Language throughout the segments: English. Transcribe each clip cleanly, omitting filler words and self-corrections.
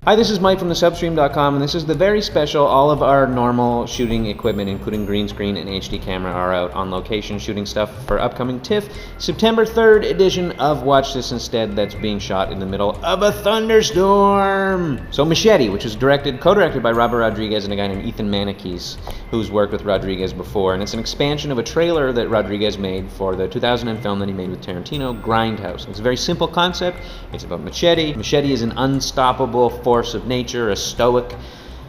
Hi, this is Mike from thesubstream.com, and this is the very special. All of our normal shooting equipment, including green screen and HD camera, are out on location shooting stuff for upcoming TIFF September 3rd edition of Watch This Instead that's being shot in the middle of a thunderstorm. So Machete, which is co-directed by Robert Rodriguez and a guy named Ethan Manikis, who's worked with Rodriguez before, and it's an expansion of a trailer that Rodriguez made for the 2000 film that he made with Tarantino, Grindhouse. It's a very simple concept. It's about Machete. Machete is an unstoppable force of nature, a stoic,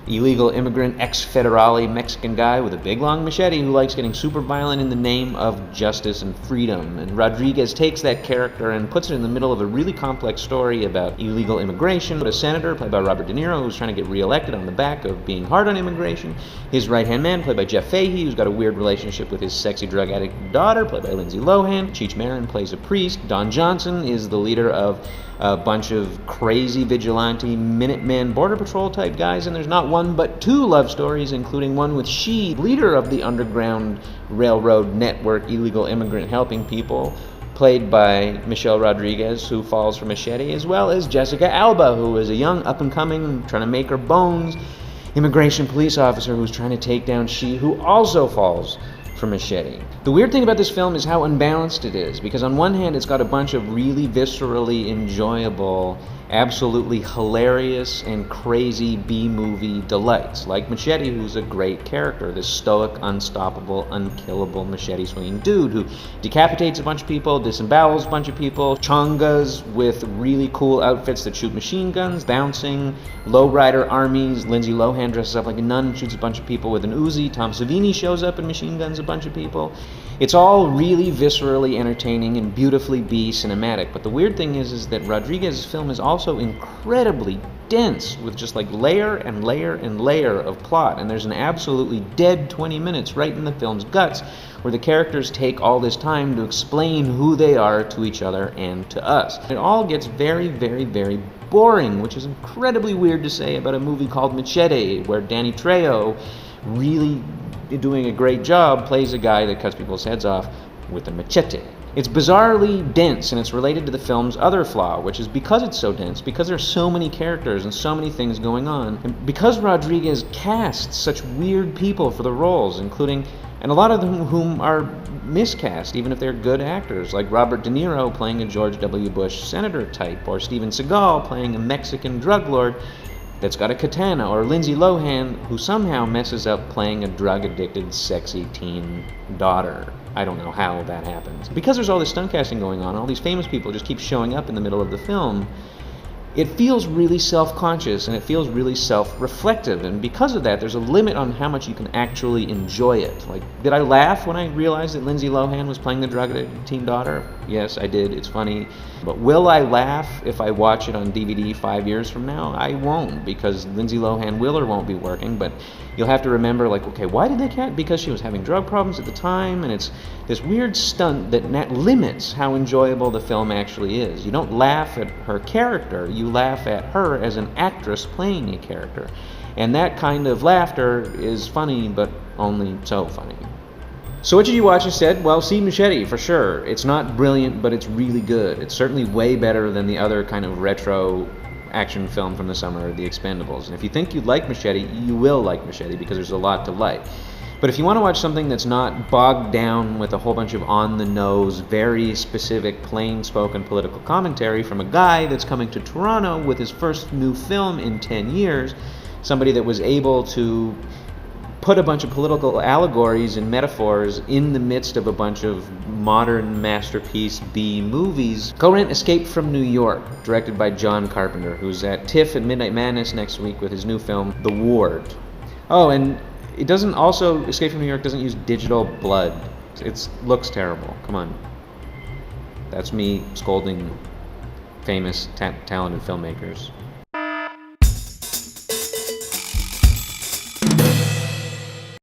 illegal immigrant, ex-federale Mexican guy with a big long machete who likes getting super violent in the name of justice and freedom. And Rodriguez takes that character and puts it in the middle of a really complex story about illegal immigration. A senator, played by Robert De Niro, who's trying to get reelected on the back of being hard on immigration. His right-hand man, played by Jeff Fahey, who's got a weird relationship with his sexy drug addict daughter, played by Lindsay Lohan. Cheech Marin plays a priest. Don Johnson is the leader of a bunch of crazy vigilante Minuteman Border Patrol type guys, and there's not one but two love stories, including one with She, leader of the Underground Railroad Network illegal immigrant helping people, played by Michelle Rodriguez, who falls for Machete, as well as Jessica Alba, who is a young up-and-coming, trying to make her bones, immigration police officer who's trying to take down She, who also falls for Machete. The weird thing about this film is how unbalanced it is, because on one hand it's got a bunch of really viscerally enjoyable, absolutely hilarious and crazy B-movie delights, like Machete, who's a great character, this stoic, unstoppable, unkillable machete-swinging dude who decapitates a bunch of people, disembowels a bunch of people, chongas with really cool outfits that shoot machine guns, bouncing, lowrider armies. Lindsay Lohan dresses up like a nun and shoots a bunch of people with an Uzi. Tom Savini shows up and machine guns a bunch of people. It's all really viscerally entertaining and beautifully B-cinematic, but the weird thing is that Rodriguez's film is also incredibly dense, with just like layer and layer and layer of plot, and there's an absolutely dead 20 minutes right in the film's guts where the characters take all this time to explain who they are to each other and to us. It all gets very, very, very boring, which is incredibly weird to say about a movie called Machete, where Danny Trejo, really doing a great job, plays a guy that cuts people's heads off with a machete. It's bizarrely dense, and it's related to the film's other flaw, which is because it's so dense, because there's so many characters and so many things going on, and because Rodriguez casts such weird people for the roles, including, and a lot of them whom are miscast, even if they're good actors, like Robert De Niro playing a George W. Bush senator type, or Steven Seagal playing a Mexican drug lord that's got a katana, or Lindsay Lohan, who somehow messes up playing a drug-addicted, sexy teen daughter. I don't know how that happens. Because there's all this stunt casting going on, all these famous people just keep showing up in the middle of the film, it feels really self-conscious and it feels really self-reflective, and because of that there's a limit on how much you can actually enjoy it. Like, did I laugh when I realized that Lindsay Lohan was playing the drug-addicted teen daughter? Yes, I did. It's funny. But will I laugh if I watch it on DVD 5 years from now? I won't, because Lindsay Lohan will or won't be working, but you'll have to remember, like, okay, why did they cast? Because she was having drug problems at the time, and it's this weird stunt that limits how enjoyable the film actually is. You don't laugh at her character, you laugh at her as an actress playing a character. And that kind of laughter is funny, but only so funny. So what did you watch instead? Well, see Machete, for sure. It's not brilliant, but it's really good. It's certainly way better than the other kind of retro action film from the summer, The Expendables. And if you think you'd like Machete, you will like Machete, because there's a lot to like. But if you want to watch something that's not bogged down with a whole bunch of on-the-nose, very specific, plain-spoken political commentary from a guy that's coming to Toronto with his first new film in 10 years, somebody that was able to put a bunch of political allegories and metaphors in the midst of a bunch of modern masterpiece B movies, go rent Escape from New York, directed by John Carpenter, who's at TIFF and Midnight Madness next week with his new film, The Ward. Oh, and it doesn't also, Escape from New York doesn't use digital blood. It looks terrible. Come on. That's me scolding famous, talented filmmakers.